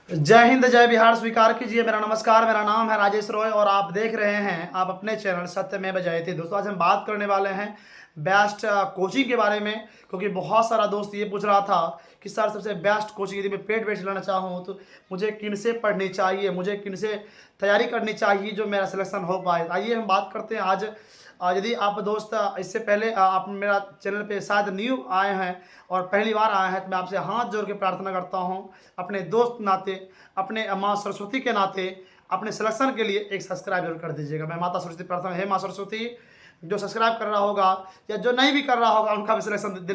जय हिंद जय बिहार स्वीकार कीजिए। मेरा नमस्कार, मेरा नाम है राजेश रॉय और आप देख रहे हैं आप अपने चैनल सत्यमेव जयते। दोस्तों आज हम बात करने वाले हैं बेस्ट कोचिंग के बारे में, क्योंकि बहुत सारा दोस्त ये पूछ रहा था कि सर सबसे बेस्ट कोचिंग यदि मैं पेड बैच लेना चाहूँ तो मुझे किन से पढ़नी चाहिए, मुझे किन से तैयारी करनी चाहिए जो मेरा सिलेक्शन हो पाए। आइए हम बात करते हैं आज। यदि आप दोस्त इससे पहले आप मेरा चैनल पे शायद न्यू आए हैं और पहली बार आए हैं तो मैं आपसे हाथ जोड़ के प्रार्थना करता हूँ, अपने दोस्त नाते, अपने माँ सरस्वती के नाते अपने सिलेक्शन के लिए एक सब्सक्राइब जरूर कर दीजिएगा। मैं माता सरस्वती प्रार्थना, हे माँ सरस्वती, जो सब्सक्राइब कर रहा होगा या जो नहीं भी कर रहा होगा उनका भी सिलेक्शन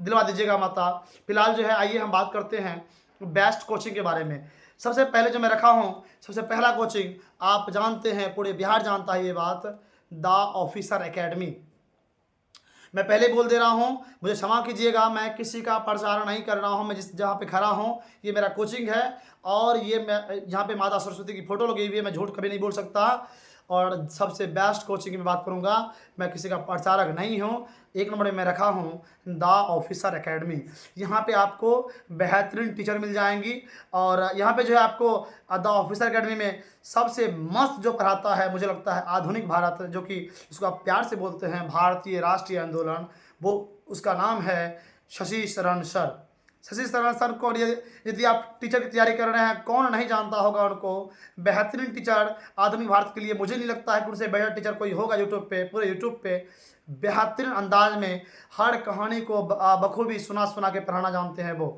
दिलवा दीजिएगा माता। फिलहाल जो है आइए हम बात करते हैं बेस्ट कोचिंग के बारे में। सबसे पहले जो मैं रखा हूँ, सबसे पहला कोचिंग आप जानते हैं, पूरे बिहार जानता है ये बात, द ऑफिसर एकेडमी। मैं पहले बोल दे रहा हूँ, मुझे क्षमा कीजिएगा, मैं किसी का प्रचार नहीं कर रहा हूँ। मैं जिस जहाँ पे खड़ा हूँ ये मेरा कोचिंग है और ये मैं यहाँ पे माता सरस्वती की फ़ोटो लगी हुई है, मैं झूठ कभी नहीं बोल सकता। और सबसे बेस्ट कोचिंग की मैं बात करूँगा, मैं किसी का प्रचारक नहीं हूँ। एक नंबर में मैं रखा हूँ द ऑफिसर एकेडमी। यहाँ पे आपको बेहतरीन टीचर मिल जाएंगी और यहाँ पे जो है आपको द ऑफिसर एकेडमी में सबसे मस्त जो पढ़ाता है, मुझे लगता है आधुनिक भारत, जो कि इसको आप प्यार से बोलते हैं भारतीय राष्ट्रीय आंदोलन, वो उसका नाम है शशि शरण सर। शशि शरण सर को यदि आप टीचर की तैयारी कर रहे हैं, कौन नहीं जानता होगा उनको। बेहतरीन टीचर आधुनिक भारत के लिए, मुझे नहीं लगता है कि उनसे बेहतर टीचर कोई होगा यूट्यूब पे, पूरे यूट्यूब पे बेहतरीन अंदाज में हर कहानी को बखूबी सुना सुना के पढ़ाना जानते हैं वो।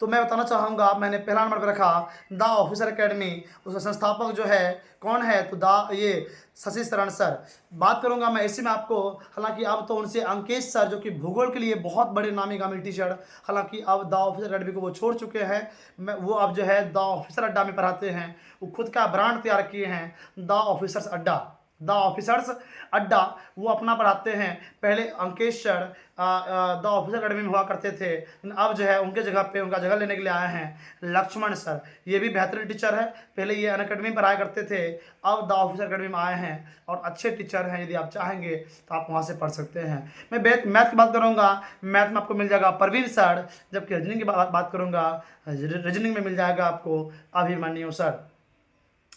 तो मैं बताना चाहूँगा, मैंने पहला नंबर पर रखा द ऑफिसर एकेडमी। उसका संस्थापक जो है कौन है, तो ये शशि शरण सर। बात करूँगा मैं इसी में आपको, हालांकि अब तो उनसे अंकेश सर जो कि भूगोल के लिए बहुत बड़े नामी गामी टीचर, हालांकि अब द ऑफिसर एकेडमी को वो छोड़ चुके हैं। वो अब जो है द ऑफिसर अड्डा में पढ़ाते हैं। वो खुद का ब्रांड तैयार किए हैं, द ऑफिसर्स अड्डा, द ऑफिसर्स अड्डा। वो अपना पढ़ाते हैं। पहले Ankesh sir the officer academy में हुआ करते थे, लेकिन अब जो है उनके जगह पे, उनका जगह लेने के लिए आए हैं लक्ष्मण सर। ये भी बेहतरीन टीचर है, पहले ये अन अकेडमी में पढ़ाया करते थे, अब द ऑफिसर अकेडमी में आए हैं और अच्छे टीचर हैं। यदि आप चाहेंगे तो आप वहाँ से पढ़ सकते हैं। मैं मैथ की बात करूँगा, मैथ में आपको मिल जाएगा प्रवीण सर, जबकि रीजनिंग की बात करूँगा, रीजनिंग में मिल जाएगा आपको अभिमन्यु सर।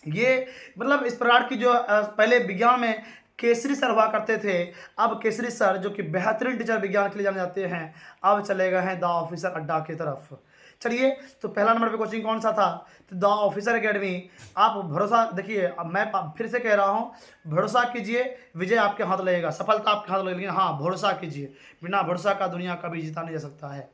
ये मतलब इस प्रकार की जो पहले विज्ञान में केसरी सर हुआ करते थे, अब केसरी सर जो कि बेहतरीन टीचर विज्ञान के लिए जाने जाते हैं, अब चले गए हैं द ऑफिसर अड्डा की तरफ। चलिए, तो पहला नंबर पे कोचिंग कौन सा था, तो द ऑफिसर एकेडमी। आप भरोसा देखिए, अब मैं फिर से कह रहा हूँ, भरोसा कीजिए, विजय आपके हाथ लगेगा, सफलता आपके हाथ लगेगी। हाँ, भरोसा कीजिए, बिना भरोसा का दुनिया कभी जीता नहीं जा सकता है।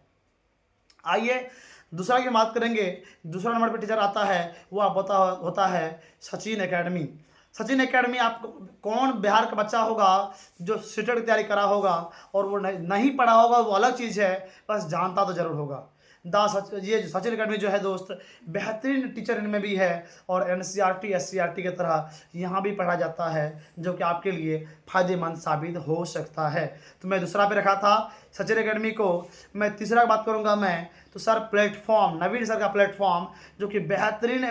आइए दूसरा की बात करेंगे। दूसरा नंबर पर टीचर आता है, वो आप होता है सचिन एकेडमी। सचिन एकेडमी, आप कौन बिहार का बच्चा होगा जो सीटेट की तैयारी करा होगा और वो नहीं पढ़ा होगा, वो अलग चीज़ है, बस जानता तो जरूर होगा। ये जो सचिन एकेडमी जो है दोस्त, बेहतरीन टीचर इनमें भी है और NCERT SCERT की तरह यहाँ भी पढ़ा जाता है, जो कि आपके लिए फ़ायदेमंद साबित हो सकता है। तो मैं दूसरा पे रखा था सचिन एकेडमी को। मैं तीसरा बात करूँगा मैं, तो सर प्लेटफॉर्म, नवीन सर का प्लेटफॉर्म, जो कि बेहतरीन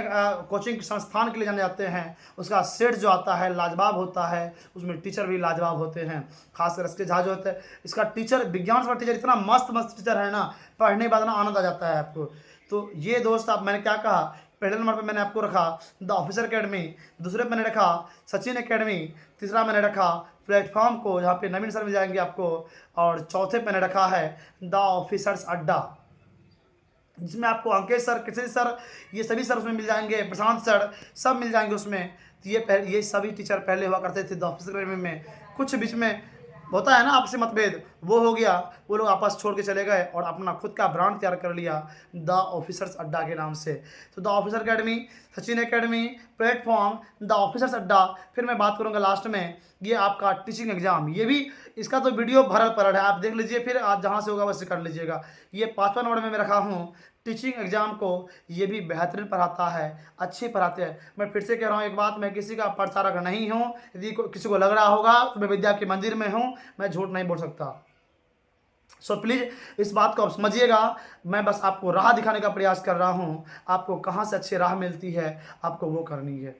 कोचिंग संस्थान के लिए जाने जाते हैं। उसका सेट जो आता है लाजवाब होता है, उसमें टीचर भी लाजवाब होते हैं, खासकर इसके झा जो होते हैं। इसका टीचर, विज्ञान का टीचर इतना मस्त मस्त टीचर है ना, पढ़ने के बाद ना आनंद आ जाता है आपको। तो ये दोस्त, आप मैंने क्या कहा, पहले नंबर पर मैंने आपको रखा द ऑफिसर एकेडमी, दूसरे पर मैंने रखा सचिन एकेडमी, तीसरा मैंने रखा प्लेटफॉर्म को जहाँ पे नवीन सर मिल जाएंगे आपको, और चौथे पे मैंने रखा है द ऑफिसर्स अड्डा, जिसमें आपको अंकेश सर, किसी सर, ये सभी सर उसमें मिल जाएंगे, प्रशांत सर, सब मिल जाएंगे उसमें। तो ये सभी टीचर पहले हुआ करते थे द ऑफिसर एकेडमी में। कुछ बीच में होता है ना आपसी मतभेद, वो हो गया, वो लोग आपस छोड़ के चले गए और अपना खुद का ब्रांड तैयार कर लिया द ऑफिसर्स अड्डा के नाम से। तो the officer academy, Sachin academy, platform, the officers अड्डा। फिर मैं बात करूंगा लास्ट में, ये आपका टीचिंग एग्जाम। ये भी, इसका तो वीडियो भरल पड़ल है, आप देख लीजिए, फिर आप जहाँ से होगा वैसे कर लीजिएगा। ये 5वां नंबर में मैं रखा हूँ टीचिंग एग्जाम को। ये भी बेहतरीन पढ़ाता है, अच्छे पढ़ाते हैं। मैं फिर से कह रहा हूँ एक बात, मैं किसी का प्रचारक नहीं हूँ। यदि किसी को लग रहा होगा तो मैं विद्या के मंदिर में हूँ, मैं झूठ नहीं बोल सकता। सो प्लीज़ इस बात को आप समझिएगा, मैं बस आपको राह दिखाने का प्रयास कर रहा हूँ। आपको कहाँ से अच्छी राह मिलती है, आपको वो करनी है।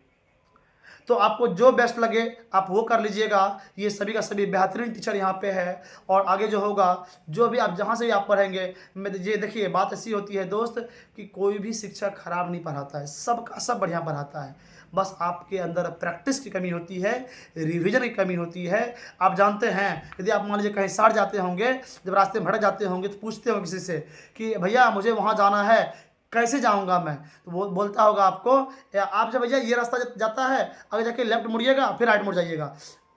तो आपको जो बेस्ट लगे आप वो कर लीजिएगा। ये सभी का सभी बेहतरीन टीचर यहाँ पे है और आगे जो होगा, जो भी आप जहाँ से भी आप पढ़ेंगे, मैं ये देखिए बात ऐसी होती है दोस्त कि कोई भी शिक्षक खराब नहीं पढ़ाता है, सबका सब बढ़िया पढ़ाता है। बस आपके अंदर प्रैक्टिस की कमी होती है, रिवीजन की कमी होती है। आप जानते हैं यदि आप मान लीजिए कहीं साथ जाते होंगे, जब रास्ते में भटक जाते होंगे तो पूछते हो किसी से कि भैया मुझे वहाँ जाना है, कैसे जाऊँगा मैं? तो वो बोलता होगा आपको, या आप जब भैया ये रास्ता जाता है, आगे जाके लेफ्ट मुड़िएगा फिर राइट मुड़ जाइएगा।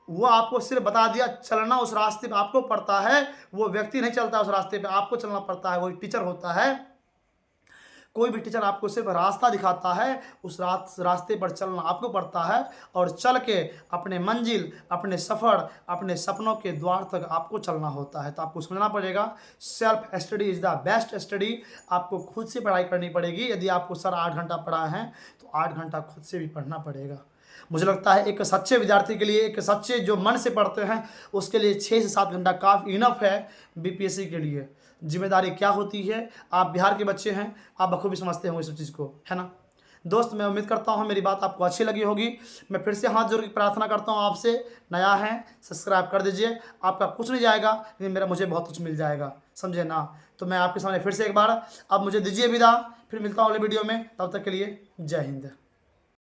वो आपको सिर्फ बता दिया, चलना उस रास्ते पे आपको पड़ता है, वो व्यक्ति नहीं चलता उस रास्ते पे, आपको चलना पड़ता है, वही टीचर होता है। कोई भी टीचर आपको सिर्फ रास्ता दिखाता है, उस रास्ते पर चलना आपको पड़ता है और चल के अपने मंजिल, अपने सफ़र, अपने सपनों के द्वार तक आपको चलना होता है। तो आपको समझना पड़ेगा, self study is the best study. आपको खुद से पढ़ाई करनी पड़ेगी। यदि आपको सर 8 घंटा पढ़ा है तो 8 घंटा खुद से भी पढ़ना पड़ेगा। मुझे लगता है एक सच्चे विद्यार्थी के लिए, एक सच्चे जो मन से पढ़ते हैं, उसके लिए 6 से 7 घंटा काफ़ी इनफ है बीपीएससी के लिए। जिम्मेदारी क्या होती है, आप बिहार के बच्चे हैं, आप बखूबी समझते होंगे इस चीज़ को, है ना? दोस्त, मैं उम्मीद करता हूँ मेरी बात आपको अच्छी लगी होगी। मैं फिर से हाथ जोड़ के प्रार्थना करता हूँ आपसे, नया है सब्सक्राइब कर दीजिए। आपका कुछ नहीं जाएगा लेकिन मुझे बहुत कुछ मिल जाएगा, समझे ना? तो मैं आपके सामने फिर से एक बार अब मुझे दीजिए विदा, फिर मिलता हूँ अगले वीडियो में। तब तक के लिए जय हिंद।